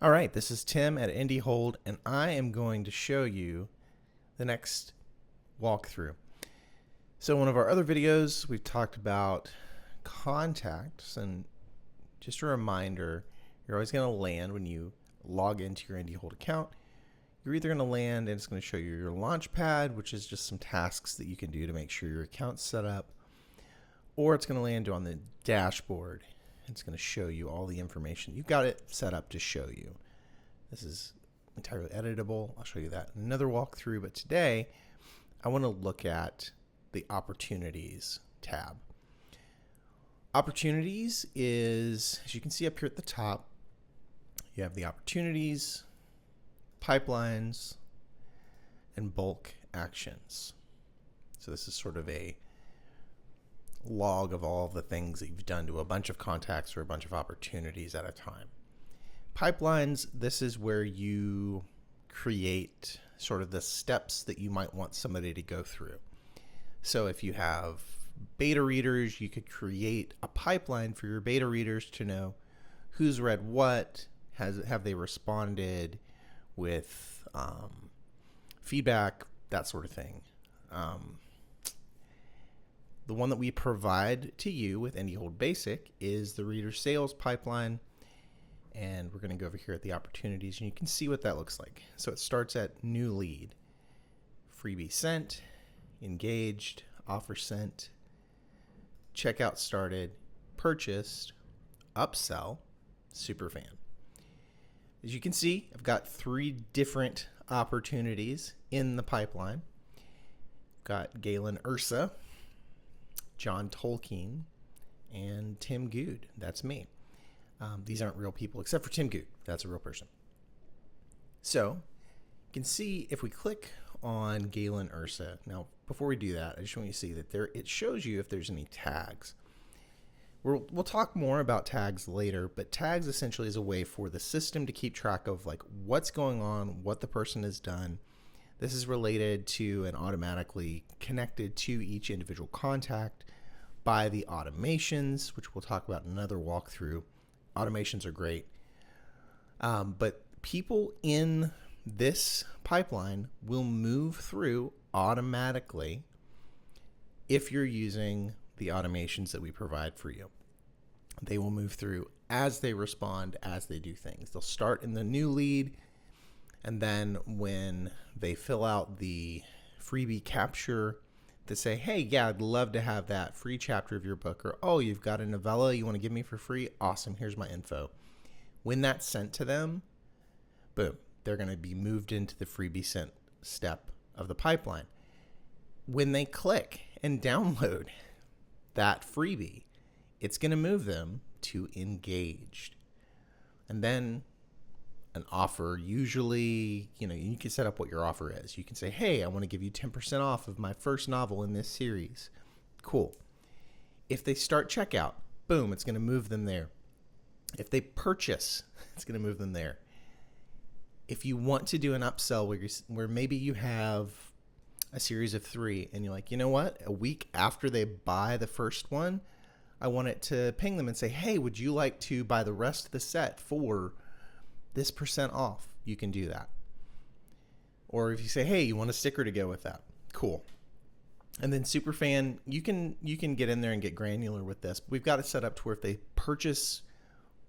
All right, this is Tim at IndieHold, and I am going to show you the next walkthrough. So in one of our other videos, we've talked about contacts, and just a reminder, you're always going to land when you log into your IndieHold account. You're either going to land and it's going to show you your launch pad, which is just some tasks that you can do to make sure your account's set up, or it's going to land on the dashboard. It's going to show you all the information. You've got it set up to show you. This is entirely editable. I'll show you that in another walkthrough. But today, I want to look at the Opportunities tab. Opportunities is, as you can see up here at the top, you have the opportunities, pipelines, and bulk actions. So this is sort of a log of all of the things that you've done to a bunch of contacts or a bunch of opportunities at a time. Pipelines, this is where you create sort of the steps that you might want somebody to go through. So if you have beta readers, you could create a pipeline for your beta readers to know who's read what, have they responded with feedback, that sort of thing. The one that we provide to you with IndieHold Basic is the reader sales pipeline. And we're going to go over here at the opportunities, and you can see what that looks like. So it starts at new lead, freebie sent, engaged, offer sent, checkout started, purchased, upsell, superfan. As you can see, I've got 3 different opportunities in the pipeline. I've got Galen Ursa, John Tolkien, and Tim Good. That's me. These aren't real people, except for Tim Good. That's a real person. So you can see if we click on Galen Ursa. Now, before we do that, I just want you to see that it shows you if there's any tags. We'll talk more about tags later, but tags essentially is a way for the system to keep track of like what's going on, what the person has done. This is related to and automatically connected to each individual contact by the automations, which we'll talk about in another walkthrough. Automations are great. But people in this pipeline will move through automatically if you're using the automations that we provide for you. They will move through as they respond, as they do things. They'll start in the new lead, and then when they fill out the freebie capture, they say, hey, yeah, I'd love to have that free chapter of your book, or, oh, you've got a novella you want to give me for free? Awesome, here's my info. When that's sent to them, boom, they're going to be moved into the freebie sent step of the pipeline. When they click and download that freebie, it's going to move them to engaged. And then an offer, usually, you can set up what your offer is. You can say, hey, I want to give you 10% off of my first novel in this series. Cool. If they start checkout, boom, it's going to move them there. If they purchase, it's going to move them there. If you want to do an upsell where maybe you have a series of 3 and you're like, you know what? A week after they buy the first one, I want it to ping them and say, hey, would you like to buy the rest of the set for this % off? You can do that. Or if you say, hey, you want a sticker to go with that, cool. And then Superfan, you can get in there and get granular with this. We've got it set up to where if they purchase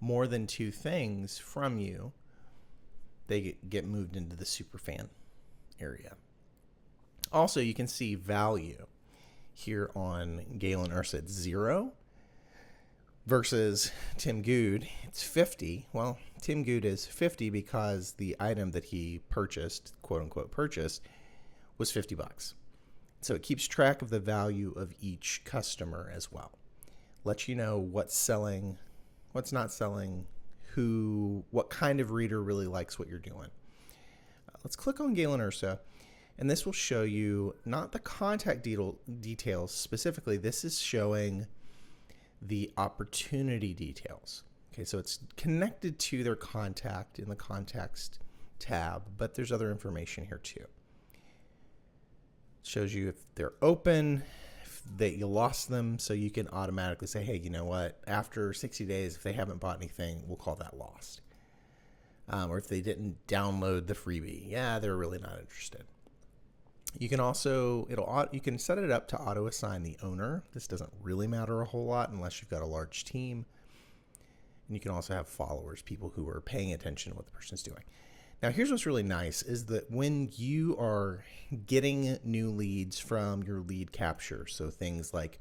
more than 2 things from you, they get moved into the Superfan area. Also, you can see value here on Galen Ursa. It's 0. Versus Tim Good, it's 50. Well, Tim Good is 50 because the item that he purchased, quote unquote purchased, was $50. So it keeps track of the value of each customer as well. Lets you know what's selling, what's not selling, what kind of reader really likes what you're doing. Let's click on Galen Ursa, and this will show you not the contact details specifically. This is showing the opportunity details. Okay, so it's connected to their contact in the context tab, but there's other information here too. It shows you if they're open, that you lost them, so you can automatically say, hey, you know what, after 60 days, if they haven't bought anything, we'll call that lost. or if they didn't download the freebie. Yeah, they're really not interested. You can also, you can set it up to auto assign the owner. This doesn't really matter a whole lot unless you've got a large team. And you can also have followers, people who are paying attention to what the person's doing. Now, here's what's really nice is that when you are getting new leads from your lead capture, so things like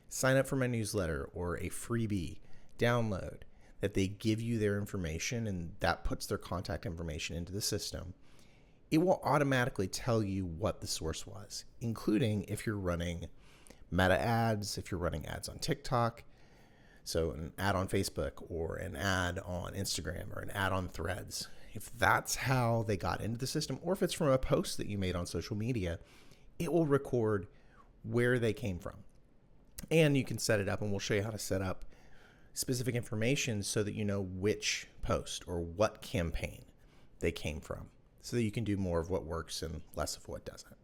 sign up for my newsletter or a freebie download, that they give you their information and that puts their contact information into the system, it will automatically tell you what the source was, including if you're running meta ads, if you're running ads on TikTok, so an ad on Facebook or an ad on Instagram or an ad on Threads. If that's how they got into the system, or if it's from a post that you made on social media, it will record where they came from. And you can set it up, and we'll show you how to set up specific information so that you know which post or what campaign they came from, so that you can do more of what works and less of what doesn't.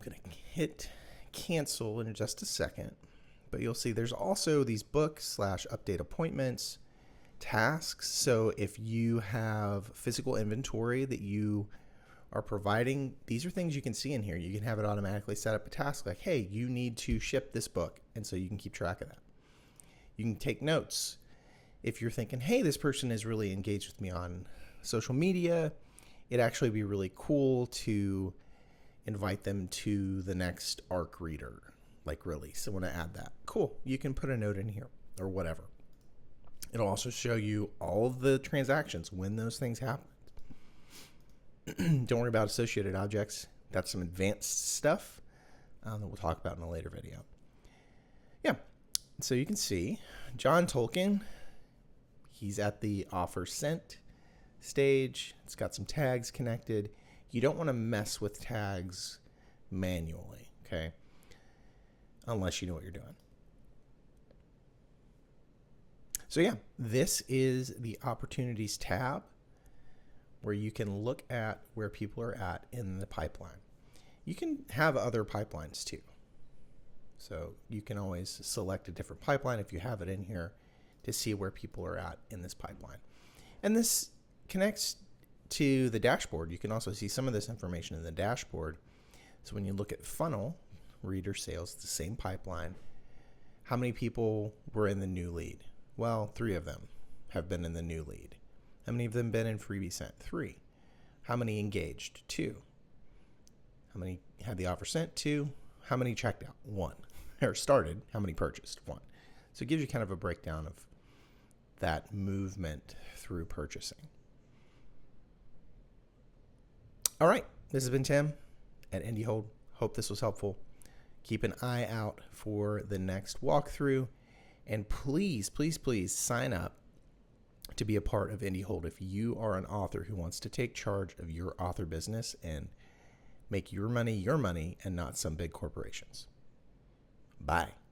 I'm going to hit cancel in just a second, but you'll see there's also these book/update appointments, tasks. So if you have physical inventory that you are providing, these are things you can see in here. You can have it automatically set up a task like, hey, you need to ship this book. And so you can keep track of that. You can take notes. If you're thinking, hey, this person is really engaged with me on social media, it'd actually be really cool to invite them to the next ARC reader, like release. I want to add that. Cool. You can put a note in here or whatever. It'll also show you all of the transactions when those things happen. Don't worry about associated objects. That's some advanced stuff that we'll talk about in a later video. Yeah. So you can see John Tolkien, he's at the offer sent stage. It's got some tags connected. You don't want to mess with tags manually, okay? Unless you know what you're doing. So yeah, this is the opportunities tab where you can look at where people are at in the pipeline. You can have other pipelines too. So you can always select a different pipeline if you have it in here to see where people are at in this pipeline. And this connects to the dashboard. You can also see some of this information in the dashboard. So when you look at funnel, reader sales, it's the same pipeline. How many people were in the new lead? Well, 3 of them have been in the new lead. How many of them been in freebie sent? 3. How many engaged? 2. How many had the offer sent? 2. How many checked out? 1. Or started. How many purchased? 1. So it gives you kind of a breakdown of that movement through purchasing. All right. This has been Tim at IndieHold. Hope this was helpful. Keep an eye out for the next walkthrough. And please, please, please sign up to be a part of IndieHold if you are an author who wants to take charge of your author business and make your money and not some big corporations. Bye.